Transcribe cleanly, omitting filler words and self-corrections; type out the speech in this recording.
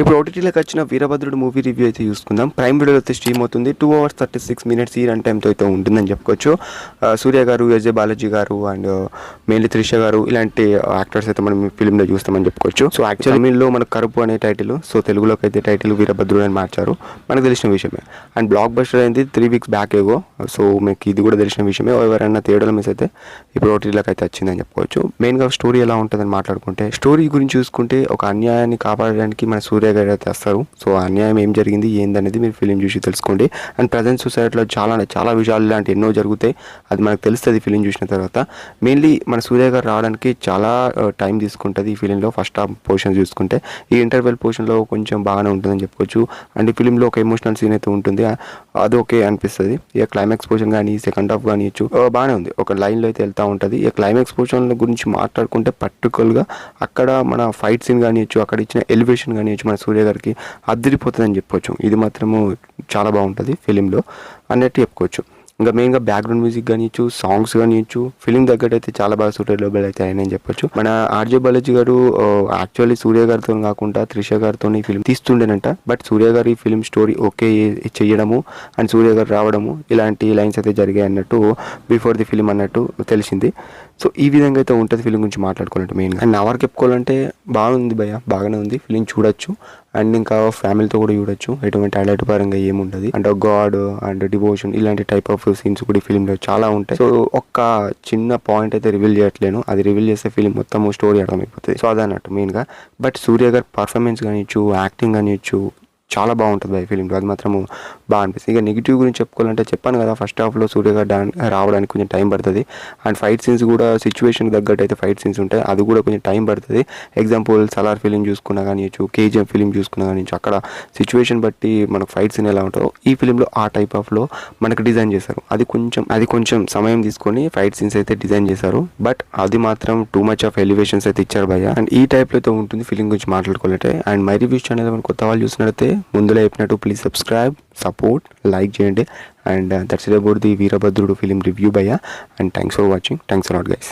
ఇప్పుడు ఓటీటీలోకి వచ్చిన వీరభద్రుడు movie review అయితే చూసుకుందాం. ప్రైమ్ వీడియోలో అయితే స్ట్రీమ్ అవుతుంది. 2 hours 36 minutes ఈ రన్ టైంతో అయితే ఉంటుందని చెప్పుకోవచ్చు. సూర్య గారు, ఎస్జే బాలాజీ గారు అండ్ మెయిన్లీ త్రిష గారు ఇలాంటి యాక్టర్స్ అయితే మనం ఫిల్మ్లో చూస్తామని చెప్పుకోవచ్చు. సో యాక్చువల్ తమిళ్లో మనకు కరుపు అనే టైటిల్, సో తెలుగులోకి అయితే టైటిల్ వీరభద్రుడు అని మార్చారు. మనకు తెలిసిన విషయమే. అండ్ బ్లాక్ బస్టర్ అయింది 3 weeks బ్యాక్ ఏగో. సో మీకు ఇది కూడా తెలిసిన విషయమే. ఎవరైనా థియేటర్లో మిస్ అయితే ఇప్పుడు ఓటీటీలోకి అయితే వచ్చిందని చెప్పుకోవచ్చు. మెయిన్గా స్టోరీ ఎలా ఉంటుందని మాట్లాడుకుంటే, స్టోరీ గురించి చూసుకుంటే ఒక అన్యాయాన్ని కాపాడడానికి మన సూర్య గారు అయితే వస్తారు. సో అన్యాయం ఏం జరిగింది ఏందనేది మీరు ఫిలిం చూసి తెలుసుకోండి. అండ్ ప్రజెంట్ సొసైటీలో చాలా విషయాలు ఇలాంటి ఎన్నో జరుగుతాయి. అది మనకు తెలుస్తుంది ఫిలిం చూసిన తర్వాత. మెయిన్లీ మన సూర్య గారు రావడానికి చాలా టైం తీసుకుంటుంది ఈ ఫిలింలో. ఫస్ట్ హాఫ్ పోర్షన్ చూసుకుంటే ఈ ఇంటర్వెల్ పోర్షన్లో కొంచెం బాగానే ఉంటుందని చెప్పుకోవచ్చు. అండ్ ఈ ఫిలింలో ఒక ఎమోషనల్ సీన్ అయితే ఉంటుంది, అది ఓకే అనిపిస్తుంది. ఇక క్లైమాక్స్ పోర్షన్ కానీ సెకండ్ హాఫ్ కానీ బాగానే ఉంది. ఒక లైన్లో అయితే వెళ్తూ ఉంటుంది. ఇక క్లైమాక్స్ పోర్షన్ గురించి మాట్లాడుకుంటే పర్టికులర్గా అక్కడ మన ఫైట్ సీన్ కానివచ్చు, అక్కడ ఇచ్చిన ఎలివేషన్ కానివచ్చు మన సూర్య గారికి అదిరిపోతుందని చెప్పొచ్చు. ఇది మాత్రము చాలా బాగుంటుంది ఫిలింలో అన్నట్టు చెప్పుకోవచ్చు. ఇంకా మెయిన్గా బ్యాక్గ్రౌండ్ మ్యూజిక్ కానిచ్చు, సాంగ్స్ కానిచ్చు ఫిలిం తగ్గట్టు అయితే చాలా బాగా సూటబుల్ అయితే అయినాయని చెప్పొచ్చు. మన ఆర్జే బాలాజీ గారు యాక్చువల్లీ సూర్య గారితో కాకుండా త్రిష గారితో ఈ ఫిలిం తీస్తుండేనంట. బట్ సూర్య గారు ఈ ఫిలిం స్టోరీ ఓకే చేయడము అండ్ సూర్య గారు రావడము ఇలాంటి లైన్స్ అయితే జరిగాయి అన్నట్టు బిఫోర్ ది ఫిలిం అన్నట్టు తెలిసింది. సో ఈ విధంగా అయితే ఉంటుంది ఫిలిం గురించి మాట్లాడుకోవాలంటే. మెయిన్గా అండ్ అవర్ చెప్పుకోవాలంటే బాగుంది భయ్య, బాగానే ఉంది ఫిలిం. చూడొచ్చు అండ్ ఇంకా ఫ్యామిలీతో కూడా చూడొచ్చు. ఎటువంటి హైలైట్ పరంగా ఏముండదు. అండ్ గాడ్ అండ్ డివోషన్ ఇలాంటి టైప్ ఆఫ్ సీన్స్ కూడా ఈ ఫిలింలో చాలా ఉంటాయి. సో ఒక్క చిన్న పాయింట్ అయితే రివీల్ చేయట్లేను, అది రివీల్ చేస్తే ఫిలిం మొత్తం స్టోరీ అర్థమైపోతుంది. సో అదన్నట్టు మెయిన్గా. బట్ సూర్య గారి పర్ఫార్మెన్స్ కానిచ్చు, యాక్టింగ్ కానిచ్చు చాలా బాగుంటుంది ఈ ఫిలింలో. అది మాత్రం బాగా అనిపిస్తుంది. ఇక నెగిటివ్ గురించి చెప్పుకోవాలంటే చెప్పాను కదా, ఫస్ట్ హాఫ్లో సూర్య గారు రావడానికి కొంచెం టైం పడుతుంది. అండ్ ఫైట్ సీన్స్ కూడా సిచ్యువేషన్కి తగ్గట్టు అయితే ఫైట్ సీన్స్ ఉంటాయి, అది కూడా కొంచెం టైం పడుతుంది. ఎగ్జాంపుల్ సలార్ ఫిలిం చూసుకున్నా కానిచ్చు, కేజీఎం ఫిలిం చూసుకున్నా కానిచ్చు, అక్కడ సిచ్యువేషన్ బట్టి మనకు ఫైట్ సీన్ ఎలా ఉంటుందో ఈ ఫిలింలో ఆ టైప్ ఆఫ్లో మనకు డిజైన్ చేశారు. అది కొంచెం సమయం తీసుకొని ఫైట్ సీన్స్ అయితే డిజైన్ చేశారు. బట్ అది మాత్రం టూ మచ్ ఆఫ్ ఎలివేషన్స్ అయితే ఇచ్చారు భయ్య. అండ్ ఈ టైప్లో అయితే ఉంటుంది ఫిలిం గురించి మాట్లాడుకోవాలంటే. అండ్ మై రివ్యూస్ ఛానల్ మన కొత్త వాళ్ళు చూసినట్లయితే ముందులో చెప్పినట్టు ప్లీజ్ సబ్స్క్రైబ్, సపోర్ట్, లైక్ చేయండి. And that's it about the Veerabhadrudu film review భయ్య. And thanks for watching. Thanks a lot guys.